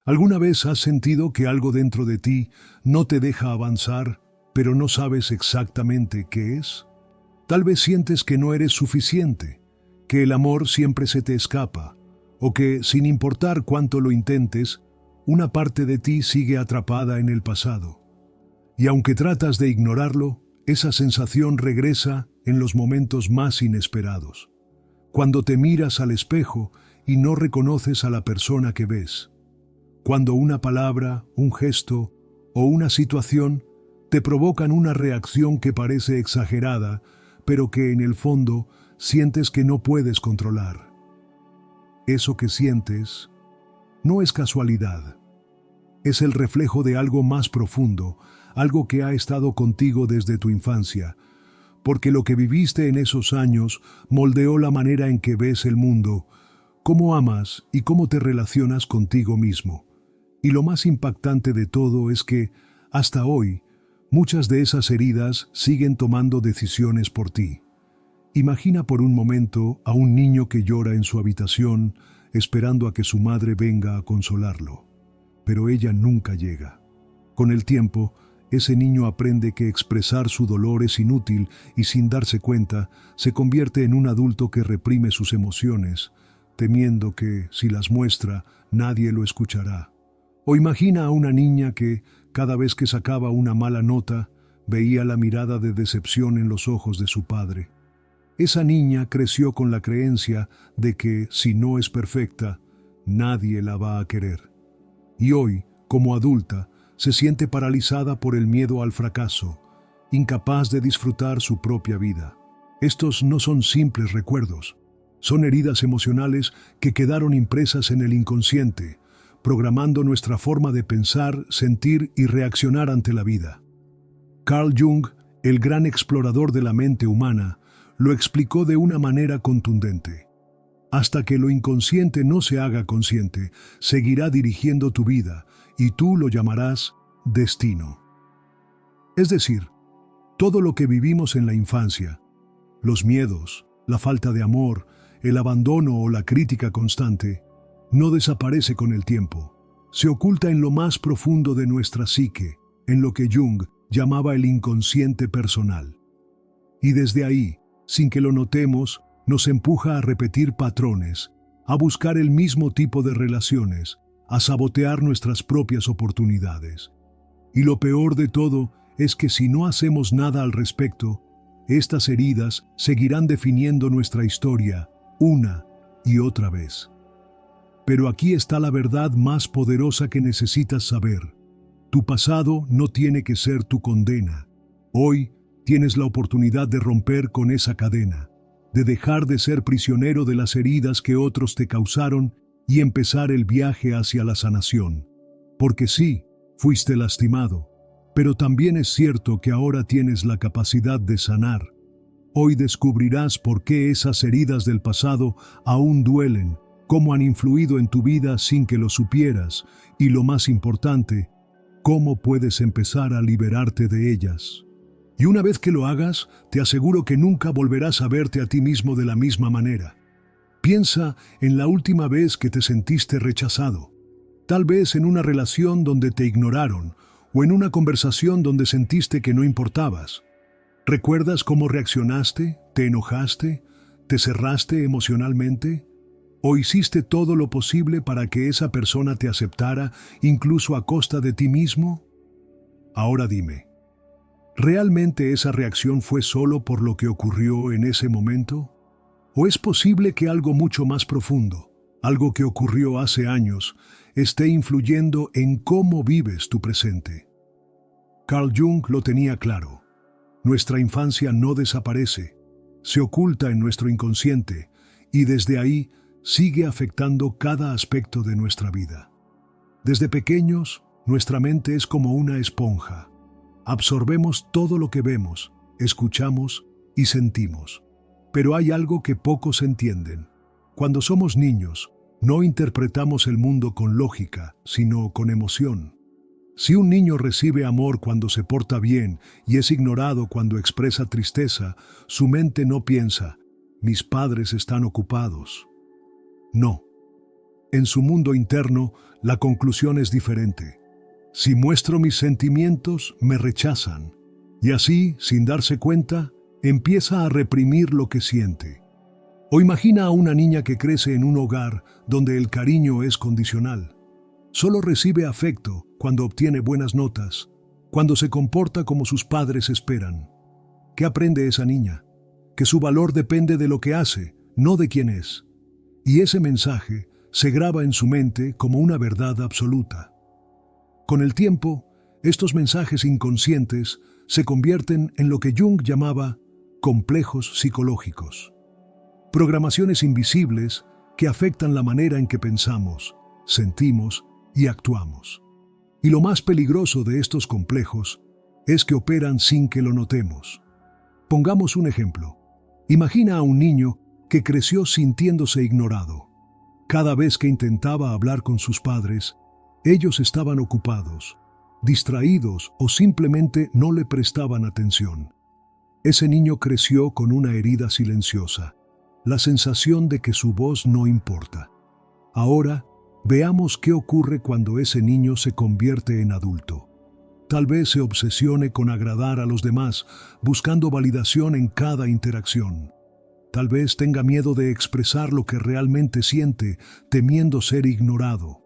¿Alguna vez has sentido que algo dentro de ti no te deja avanzar, pero no sabes exactamente qué es? Tal vez sientes que no eres suficiente, que el amor siempre se te escapa, o que, sin importar cuánto lo intentes, una parte de ti sigue atrapada en el pasado. Y aunque tratas de ignorarlo, esa sensación regresa en los momentos más inesperados. Cuando te miras al espejo y no reconoces a la persona que ves. Cuando una palabra, un gesto o una situación te provocan una reacción que parece exagerada, pero que en el fondo sientes que no puedes controlar. Eso que sientes no es casualidad. Es el reflejo de algo más profundo, algo que ha estado contigo desde tu infancia, porque lo que viviste en esos años moldeó la manera en que ves el mundo, cómo amas y cómo te relacionas contigo mismo. Y lo más impactante de todo es que, hasta hoy, muchas de esas heridas siguen tomando decisiones por ti. Imagina por un momento a un niño que llora en su habitación, esperando a que su madre venga a consolarlo. Pero ella nunca llega. Con el tiempo, ese niño aprende que expresar su dolor es inútil y, sin darse cuenta, se convierte en un adulto que reprime sus emociones, temiendo que, si las muestra, nadie lo escuchará. O imagina a una niña que, cada vez que sacaba una mala nota, veía la mirada de decepción en los ojos de su padre. Esa niña creció con la creencia de que, si no es perfecta, nadie la va a querer. Y hoy, como adulta, se siente paralizada por el miedo al fracaso, incapaz de disfrutar su propia vida. Estos no son simples recuerdos, son heridas emocionales que quedaron impresas en el inconsciente, programando nuestra forma de pensar, sentir y reaccionar ante la vida. Carl Jung, el gran explorador de la mente humana, lo explicó de una manera contundente. Hasta que lo inconsciente no se haga consciente, seguirá dirigiendo tu vida y tú lo llamarás destino. Es decir, todo lo que vivimos en la infancia, los miedos, la falta de amor, el abandono o la crítica constante, no desaparece con el tiempo. Se oculta en lo más profundo de nuestra psique, en lo que Jung llamaba el inconsciente personal. Y desde ahí, sin que lo notemos, nos empuja a repetir patrones, a buscar el mismo tipo de relaciones, a sabotear nuestras propias oportunidades. Y lo peor de todo es que si no hacemos nada al respecto, estas heridas seguirán definiendo nuestra historia una y otra vez. Pero aquí está la verdad más poderosa que necesitas saber. Tu pasado no tiene que ser tu condena. Hoy tienes la oportunidad de romper con esa cadena, de dejar de ser prisionero de las heridas que otros te causaron y empezar el viaje hacia la sanación. Porque sí, fuiste lastimado, pero también es cierto que ahora tienes la capacidad de sanar. Hoy descubrirás por qué esas heridas del pasado aún duelen, cómo han influido en tu vida sin que lo supieras y, lo más importante, cómo puedes empezar a liberarte de ellas. Y una vez que lo hagas, te aseguro que nunca volverás a verte a ti mismo de la misma manera. Piensa en la última vez que te sentiste rechazado, tal vez en una relación donde te ignoraron o en una conversación donde sentiste que no importabas. ¿Recuerdas cómo reaccionaste? ¿Te enojaste? ¿Te cerraste emocionalmente? ¿O hiciste todo lo posible para que esa persona te aceptara, incluso a costa de ti mismo? Ahora dime, ¿realmente esa reacción fue solo por lo que ocurrió en ese momento? ¿O es posible que algo mucho más profundo, algo que ocurrió hace años, esté influyendo en cómo vives tu presente? Carl Jung lo tenía claro. Nuestra infancia no desaparece, se oculta en nuestro inconsciente y desde ahí sigue afectando cada aspecto de nuestra vida. Desde pequeños, nuestra mente es como una esponja. Absorbemos todo lo que vemos, escuchamos y sentimos. Pero hay algo que pocos entienden. Cuando somos niños, no interpretamos el mundo con lógica, sino con emoción. Si un niño recibe amor cuando se porta bien y es ignorado cuando expresa tristeza, su mente no piensa, mis padres están ocupados. No. en su mundo interno, la conclusión es diferente. Si muestro mis sentimientos, me rechazan. Y así, sin darse cuenta, empieza a reprimir lo que siente. O imagina a una niña que crece en un hogar donde el cariño es condicional. Solo recibe afecto cuando obtiene buenas notas, cuando se comporta como sus padres esperan. ¿Qué aprende esa niña? Que su valor depende de lo que hace, no de quién es. Y ese mensaje se graba en su mente como una verdad absoluta. Con el tiempo, estos mensajes inconscientes se convierten en lo que Jung llamaba complejos psicológicos. Programaciones invisibles que afectan la manera en que pensamos, sentimos y actuamos. Y lo más peligroso de estos complejos es que operan sin que lo notemos. Pongamos un ejemplo. Imagina a un niño que creció sintiéndose ignorado. Cada vez que intentaba hablar con sus padres, ellos estaban ocupados, distraídos o simplemente no le prestaban atención. Ese niño creció con una herida silenciosa, la sensación de que su voz no importa. Ahora, veamos qué ocurre cuando ese niño se convierte en adulto. Tal vez se obsesione con agradar a los demás, buscando validación en cada interacción. Tal vez tenga miedo de expresar lo que realmente siente, temiendo ser ignorado.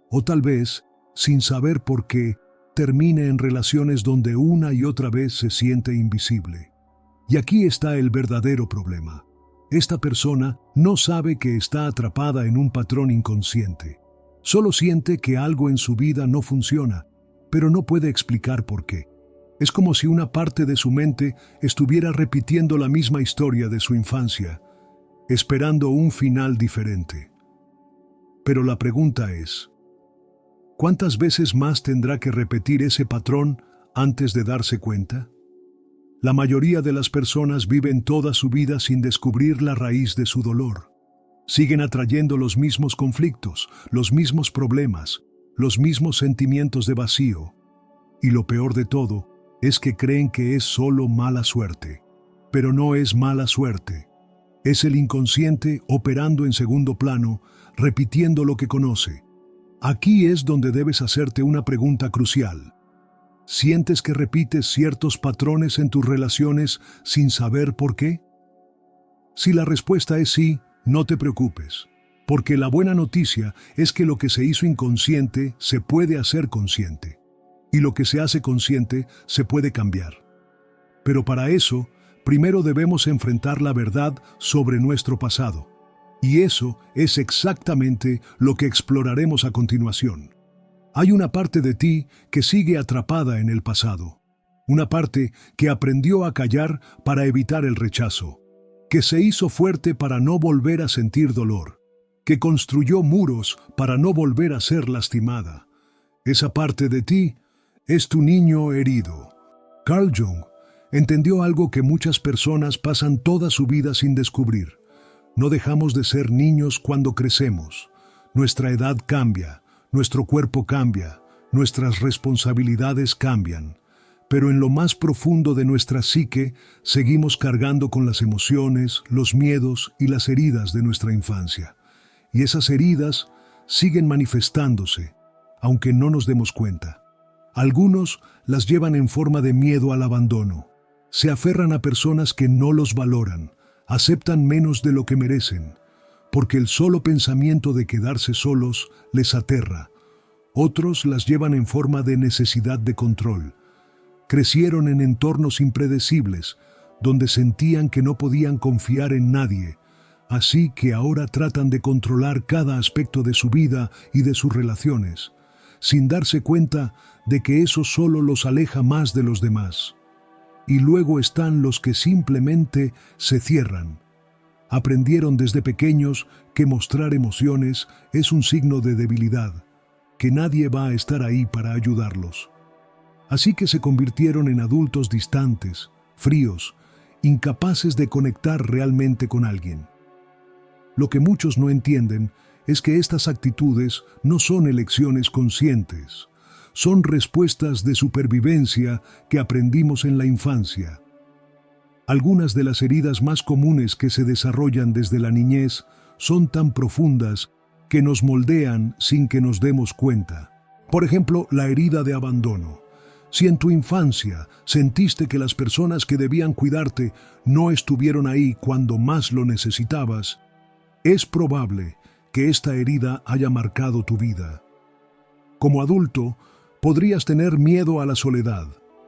O tal vez, sin saber por qué, termine en relaciones donde una y otra vez se siente invisible. Y aquí está el verdadero problema. Esta persona no sabe que está atrapada en un patrón inconsciente. Solo siente que algo en su vida no funciona, pero no puede explicar por qué. Es como si una parte de su mente estuviera repitiendo la misma historia de su infancia, esperando un final diferente. Pero la pregunta es, ¿cuántas veces más tendrá que repetir ese patrón antes de darse cuenta? La mayoría de las personas viven toda su vida sin descubrir la raíz de su dolor. Siguen atrayendo los mismos conflictos, los mismos problemas, los mismos sentimientos de vacío. Y lo peor de todo es que creen que es solo mala suerte. Pero no es mala suerte. Es el inconsciente operando en segundo plano, repitiendo lo que conoce. Aquí es donde debes hacerte una pregunta crucial. ¿Sientes que repites ciertos patrones en tus relaciones sin saber por qué? Si la respuesta es sí, no te preocupes, porque la buena noticia es que lo que se hizo inconsciente se puede hacer consciente, y lo que se hace consciente se puede cambiar. Pero para eso, primero debemos enfrentar la verdad sobre nuestro pasado, y eso es exactamente lo que exploraremos a continuación. Hay una parte de ti que sigue atrapada en el pasado, una parte que aprendió a callar para evitar el rechazo, que se hizo fuerte para no volver a sentir dolor, que construyó muros para no volver a ser lastimada. Esa parte de ti es tu niño herido. Carl Jung entendió algo que muchas personas pasan toda su vida sin descubrir. No dejamos de ser niños cuando crecemos. Nuestra edad cambia. Nuestro cuerpo cambia, nuestras responsabilidades cambian, pero en lo más profundo de nuestra psique seguimos cargando con las emociones, los miedos y las heridas de nuestra infancia. Y esas heridas siguen manifestándose, aunque no nos demos cuenta. Algunos las llevan en forma de miedo al abandono. Se aferran a personas que no los valoran, aceptan menos de lo que merecen, porque el solo pensamiento de quedarse solos les aterra. Otros las llevan en forma de necesidad de control. Crecieron en entornos impredecibles, donde sentían que no podían confiar en nadie, así que ahora tratan de controlar cada aspecto de su vida y de sus relaciones, sin darse cuenta de que eso solo los aleja más de los demás. Y luego están los que simplemente se cierran. Aprendieron desde pequeños que mostrar emociones es un signo de debilidad, que nadie va a estar ahí para ayudarlos. Así que se convirtieron en adultos distantes, fríos, incapaces de conectar realmente con alguien. Lo que muchos no entienden es que estas actitudes no son elecciones conscientes, son respuestas de supervivencia que aprendimos en la infancia. Algunas de las heridas más comunes que se desarrollan desde la niñez son tan profundas que nos moldean sin que nos demos cuenta. Por ejemplo, la herida de abandono. Si en tu infancia sentiste que las personas que debían cuidarte no estuvieron ahí cuando más lo necesitabas, es probable que esta herida haya marcado tu vida. Como adulto, podrías tener miedo a la soledad,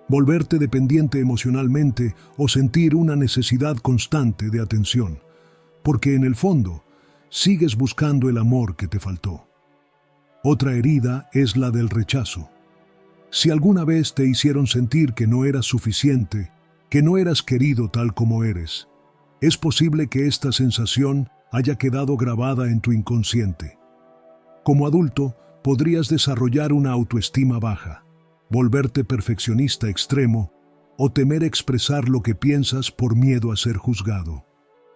volverte dependiente emocionalmente o sentir una necesidad constante de atención, porque en el fondo sigues buscando el amor que te faltó. Otra herida es la del rechazo. Si alguna vez te hicieron sentir que no eras suficiente, que no eras querido tal como eres, es posible que esta sensación haya quedado grabada en tu inconsciente. Como adulto, podrías desarrollar una autoestima baja, volverte perfeccionista extremo o temer expresar lo que piensas por miedo a ser juzgado.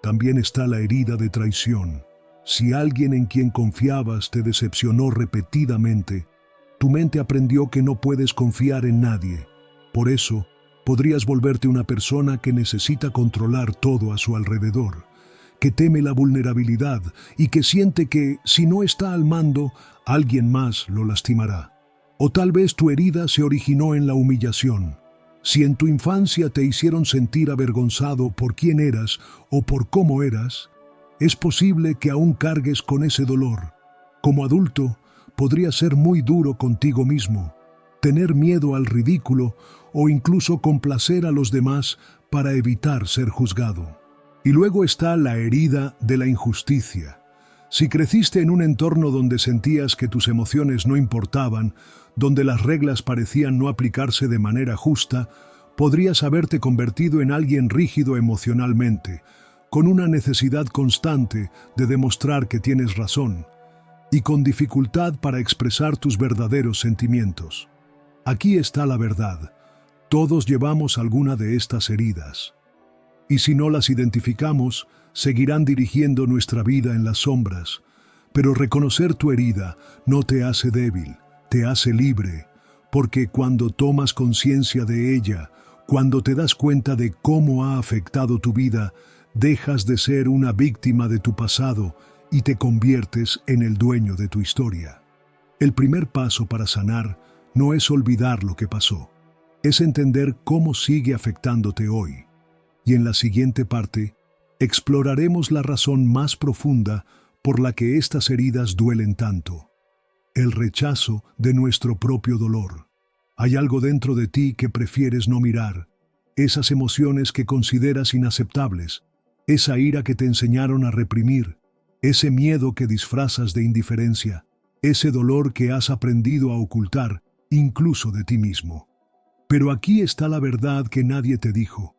También está la herida de traición. Si alguien en quien confiabas te decepcionó repetidamente, tu mente aprendió que no puedes confiar en nadie. Por eso, podrías volverte una persona que necesita controlar todo a su alrededor, que teme la vulnerabilidad y que siente que, si no está al mando, alguien más lo lastimará. O tal vez tu herida se originó en la humillación. Si en tu infancia te hicieron sentir avergonzado por quién eras o por cómo eras, es posible que aún cargues con ese dolor. Como adulto, podrías ser muy duro contigo mismo, tener miedo al ridículo o incluso complacer a los demás para evitar ser juzgado. Y luego está la herida de la injusticia. Si creciste en un entorno donde sentías que tus emociones no importaban, donde las reglas parecían no aplicarse de manera justa, podrías haberte convertido en alguien rígido emocionalmente, con una necesidad constante de demostrar que tienes razón, y con dificultad para expresar tus verdaderos sentimientos. Aquí está la verdad. Todos llevamos alguna de estas heridas. Y si no las identificamos, seguirán dirigiendo nuestra vida en las sombras. Pero reconocer tu herida no te hace débil, te hace libre, porque cuando tomas conciencia de ella, cuando te das cuenta de cómo ha afectado tu vida, dejas de ser una víctima de tu pasado y te conviertes en el dueño de tu historia. El primer paso para sanar no es olvidar lo que pasó, es entender cómo sigue afectándote hoy. Y en la siguiente parte, exploraremos la razón más profunda por la que estas heridas duelen tanto: el rechazo de nuestro propio dolor. Hay algo dentro de ti que prefieres no mirar, esas emociones que consideras inaceptables, esa ira que te enseñaron a reprimir, ese miedo que disfrazas de indiferencia, ese dolor que has aprendido a ocultar, incluso de ti mismo. Pero aquí está la verdad que nadie te dijo.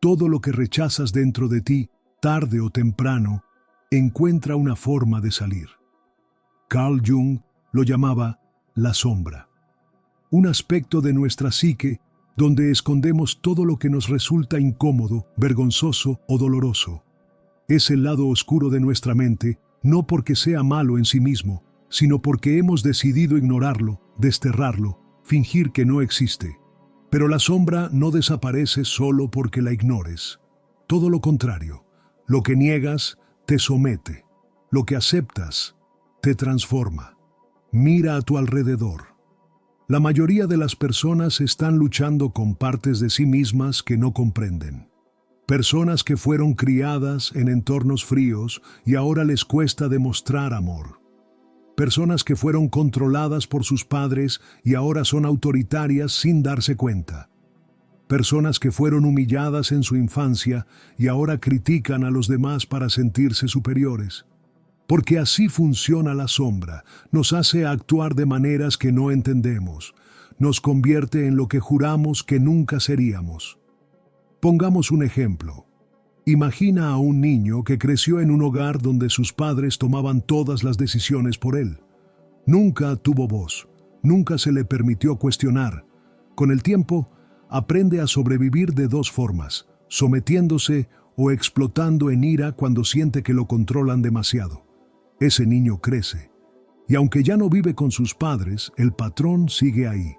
Todo lo que rechazas dentro de ti, tarde o temprano, encuentra una forma de salir. Carl Jung lo llamaba la sombra, un aspecto de nuestra psique donde escondemos todo lo que nos resulta incómodo, vergonzoso o doloroso. Es el lado oscuro de nuestra mente, no porque sea malo en sí mismo, sino porque hemos decidido ignorarlo, desterrarlo, fingir que no existe. Pero la sombra no desaparece solo porque la ignores. Todo lo contrario, lo que niegas te somete, lo que aceptas te transforma. Mira a tu alrededor. La mayoría de las personas están luchando con partes de sí mismas que no comprenden. Personas que fueron criadas en entornos fríos y ahora les cuesta demostrar amor. Personas que fueron controladas por sus padres y ahora son autoritarias sin darse cuenta. Personas que fueron humilladas en su infancia y ahora critican a los demás para sentirse superiores. Porque así funciona la sombra, nos hace actuar de maneras que no entendemos, nos convierte en lo que juramos que nunca seríamos. Pongamos un ejemplo. Imagina a un niño que creció en un hogar donde sus padres tomaban todas las decisiones por él. Nunca tuvo voz, nunca se le permitió cuestionar. Con el tiempo, aprende a sobrevivir de dos formas, sometiéndose o explotando en ira cuando siente que lo controlan demasiado. Ese niño crece, y aunque ya no vive con sus padres, el patrón sigue ahí.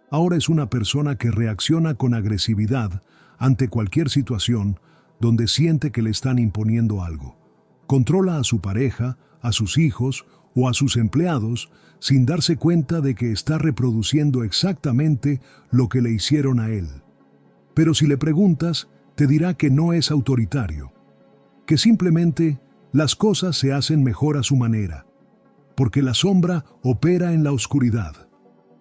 Ahora es una persona que reacciona con agresividad ante cualquier situación donde siente que le están imponiendo algo. Controla a su pareja, a sus hijos o a sus empleados sin darse cuenta de que está reproduciendo exactamente lo que le hicieron a él. Pero si le preguntas, te dirá que no es autoritario, que simplemente las cosas se hacen mejor a su manera, porque la sombra opera en la oscuridad.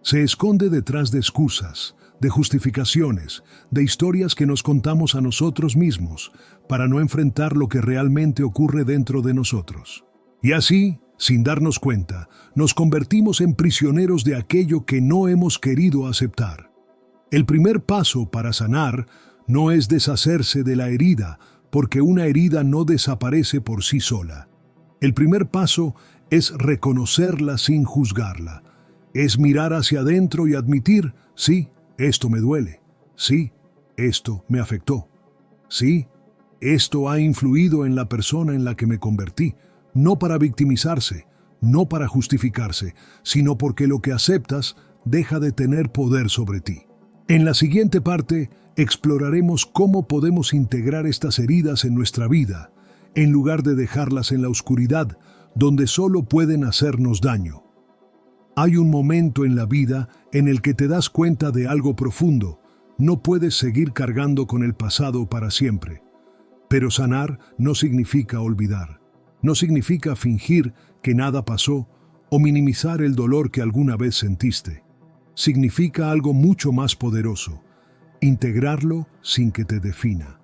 Se esconde detrás de excusas, de justificaciones, de historias que nos contamos a nosotros mismos para no enfrentar lo que realmente ocurre dentro de nosotros. Y así, sin darnos cuenta, nos convertimos en prisioneros de aquello que no hemos querido aceptar. El primer paso para sanar no es deshacerse de la herida, porque una herida no desaparece por sí sola. El primer paso es reconocerla sin juzgarla. Es mirar hacia adentro y admitir, sí, esto me duele. Sí, esto me afectó. Sí, esto ha influido en la persona en la que me convertí. No para victimizarse, no para justificarse, sino porque lo que aceptas deja de tener poder sobre ti. En la siguiente parte, exploraremos cómo podemos integrar estas heridas en nuestra vida, en lugar de dejarlas en la oscuridad, donde solo pueden hacernos daño. Hay un momento en la vida en el que te das cuenta de algo profundo. No puedes seguir cargando con el pasado para siempre. Pero sanar no significa olvidar. No significa fingir que nada pasó o minimizar el dolor que alguna vez sentiste. Significa algo mucho más poderoso: integrarlo sin que te defina.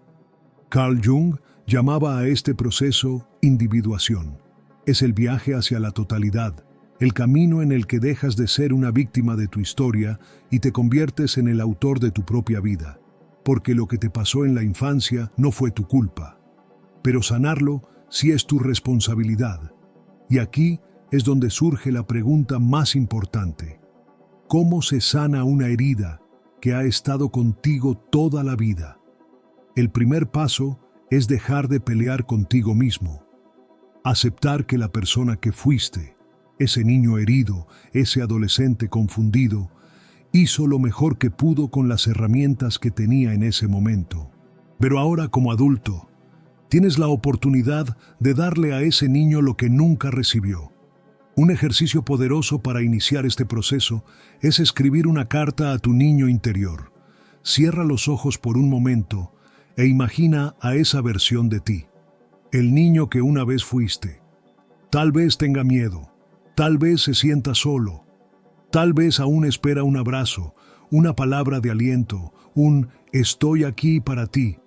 Carl Jung llamaba a este proceso individuación. Es el viaje hacia la totalidad, el camino en el que dejas de ser una víctima de tu historia y te conviertes en el autor de tu propia vida, porque lo que te pasó en la infancia no fue tu culpa. Pero sanarlo sí es tu responsabilidad. Y aquí es donde surge la pregunta más importante: ¿cómo se sana una herida que ha estado contigo toda la vida? El primer paso es dejar de pelear contigo mismo. Aceptar que la persona que fuiste, ese niño herido, ese adolescente confundido, hizo lo mejor que pudo con las herramientas que tenía en ese momento. Pero ahora, como adulto, tienes la oportunidad de darle a ese niño lo que nunca recibió. Un ejercicio poderoso para iniciar este proceso es escribir una carta a tu niño interior. Cierra los ojos por un momento e imagina a esa versión de ti, el niño que una vez fuiste. Tal vez tenga miedo, tal vez se sienta solo, tal vez aún espera un abrazo, una palabra de aliento, un "estoy aquí para ti".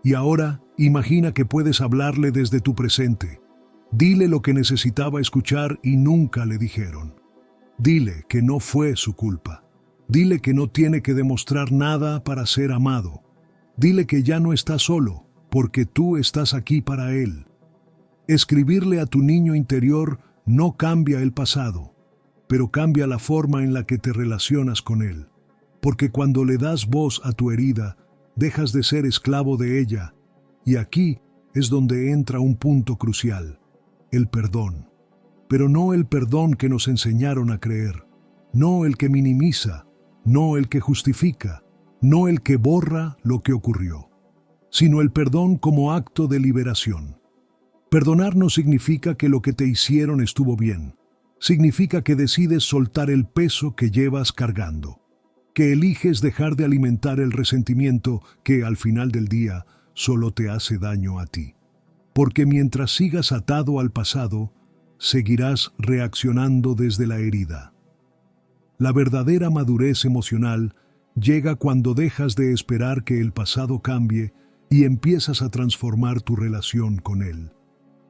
Y ahora imagina que puedes hablarle desde tu presente. Dile lo que necesitaba escuchar y nunca le dijeron. Dile que no fue su culpa. Dile que no tiene que demostrar nada para ser amado. Dile que ya no está solo, porque tú estás aquí para él. Escribirle a tu niño interior no cambia el pasado, pero cambia la forma en la que te relacionas con él. Porque cuando le das voz a tu herida, dejas de ser esclavo de ella. Y aquí es donde entra un punto crucial: el perdón. Pero no el perdón que nos enseñaron a creer, no el que minimiza, no el que justifica, no el que borra lo que ocurrió, sino el perdón como acto de liberación. Perdonar no significa que lo que te hicieron estuvo bien. Significa que decides soltar el peso que llevas cargando, que eliges dejar de alimentar el resentimiento que, al final del día, solo te hace daño a ti. Porque mientras sigas atado al pasado, seguirás reaccionando desde la herida. La verdadera madurez emocional llega cuando dejas de esperar que el pasado cambie y empiezas a transformar tu relación con él.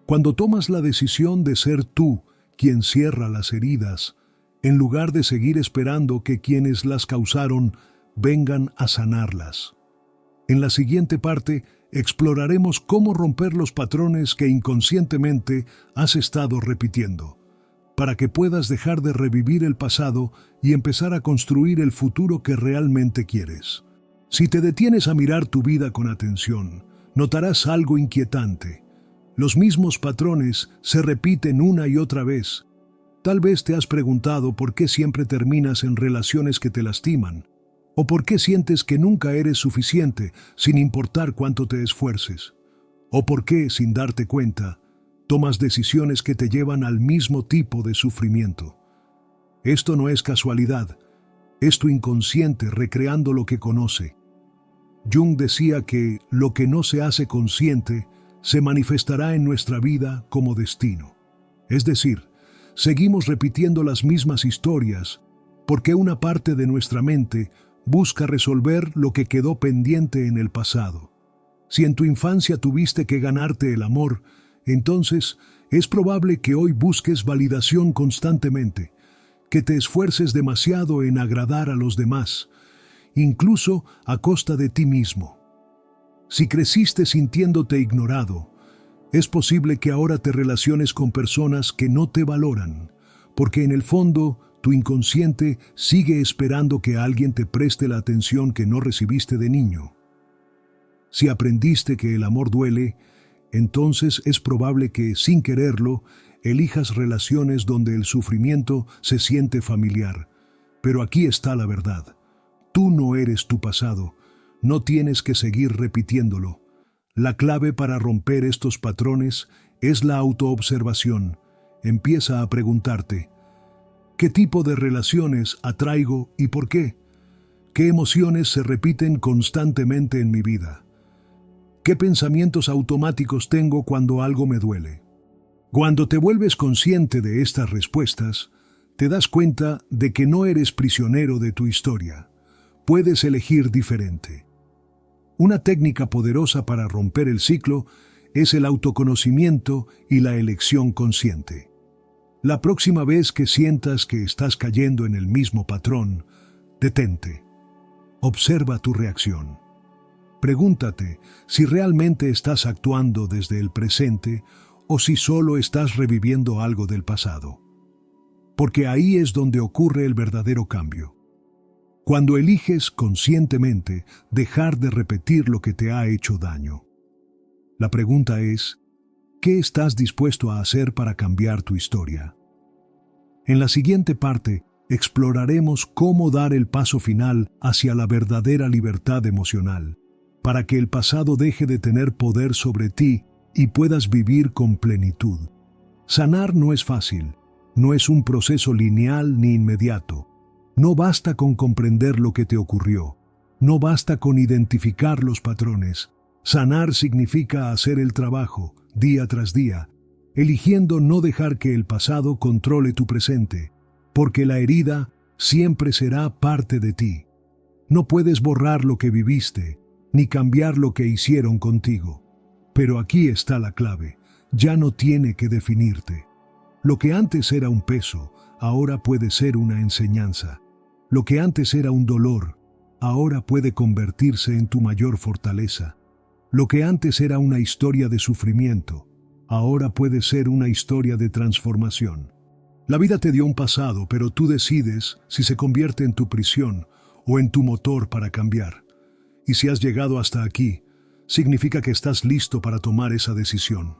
Cuando tomas la decisión de ser tú quien cierra las heridas, en lugar de seguir esperando que quienes las causaron vengan a sanarlas. En la siguiente parte exploraremos cómo romper los patrones que inconscientemente has estado repitiendo, para que puedas dejar de revivir el pasado y empezar a construir el futuro que realmente quieres. Si te detienes a mirar tu vida con atención, notarás algo inquietante. Los mismos patrones se repiten una y otra vez. Tal vez te has preguntado por qué siempre terminas en relaciones que te lastiman, o por qué sientes que nunca eres suficiente sin importar cuánto te esfuerces, o por qué, sin darte cuenta, Tomas decisiones que te llevan al mismo tipo de sufrimiento. Esto no es casualidad, es tu inconsciente recreando lo que conoce. Jung decía que lo que no se hace consciente se manifestará en nuestra vida como destino. Es decir, seguimos repitiendo las mismas historias porque una parte de nuestra mente busca resolver lo que quedó pendiente en el pasado. Si en tu infancia tuviste que ganarte el amor, entonces es probable que hoy busques validación constantemente, que te esfuerces demasiado en agradar a los demás, incluso a costa de ti mismo. Si creciste sintiéndote ignorado, es posible que ahora te relaciones con personas que no te valoran, porque en el fondo tu inconsciente sigue esperando que alguien te preste la atención que no recibiste de niño. Si aprendiste que el amor duele, entonces es probable que, sin quererlo, elijas relaciones donde el sufrimiento se siente familiar. Pero aquí está la verdad. Tú no eres tu pasado. No tienes que seguir repitiéndolo. La clave para romper estos patrones es la autoobservación. Empieza a preguntarte: ¿qué tipo de relaciones atraigo y por qué? ¿Qué emociones se repiten constantemente en mi vida? ¿Qué pensamientos automáticos tengo cuando algo me duele? Cuando te vuelves consciente de estas respuestas, te das cuenta de que no eres prisionero de tu historia. Puedes elegir diferente. Una técnica poderosa para romper el ciclo es el autoconocimiento y la elección consciente. La próxima vez que sientas que estás cayendo en el mismo patrón, detente. Observa tu reacción. Pregúntate si realmente estás actuando desde el presente o si solo estás reviviendo algo del pasado. Porque ahí es donde ocurre el verdadero cambio. Cuando eliges conscientemente dejar de repetir lo que te ha hecho daño. La pregunta es: ¿qué estás dispuesto a hacer para cambiar tu historia? En la siguiente parte exploraremos cómo dar el paso final hacia la verdadera libertad emocional, para que el pasado deje de tener poder sobre ti y puedas vivir con plenitud. Sanar no es fácil, no es un proceso lineal ni inmediato. No basta con comprender lo que te ocurrió, no basta con identificar los patrones. Sanar significa hacer el trabajo, día tras día, eligiendo no dejar que el pasado controle tu presente, porque la herida siempre será parte de ti. No puedes borrar lo que viviste, ni cambiar lo que hicieron contigo. Pero aquí está la clave: ya no tiene que definirte. Lo que antes era un peso, ahora puede ser una enseñanza. Lo que antes era un dolor, ahora puede convertirse en tu mayor fortaleza. Lo que antes era una historia de sufrimiento, ahora puede ser una historia de transformación. La vida te dio un pasado, pero tú decides si se convierte en tu prisión o en tu motor para cambiar. Y si has llegado hasta aquí, significa que estás listo para tomar esa decisión.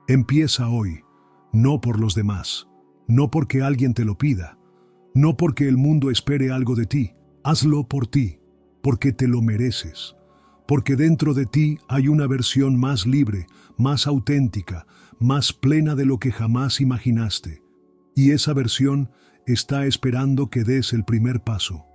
Empieza hoy, no por los demás, no porque alguien te lo pida, no porque el mundo espere algo de ti. Hazlo por ti, porque te lo mereces, porque dentro de ti hay una versión más libre, más auténtica, más plena de lo que jamás imaginaste. Y esa versión está esperando que des el primer paso.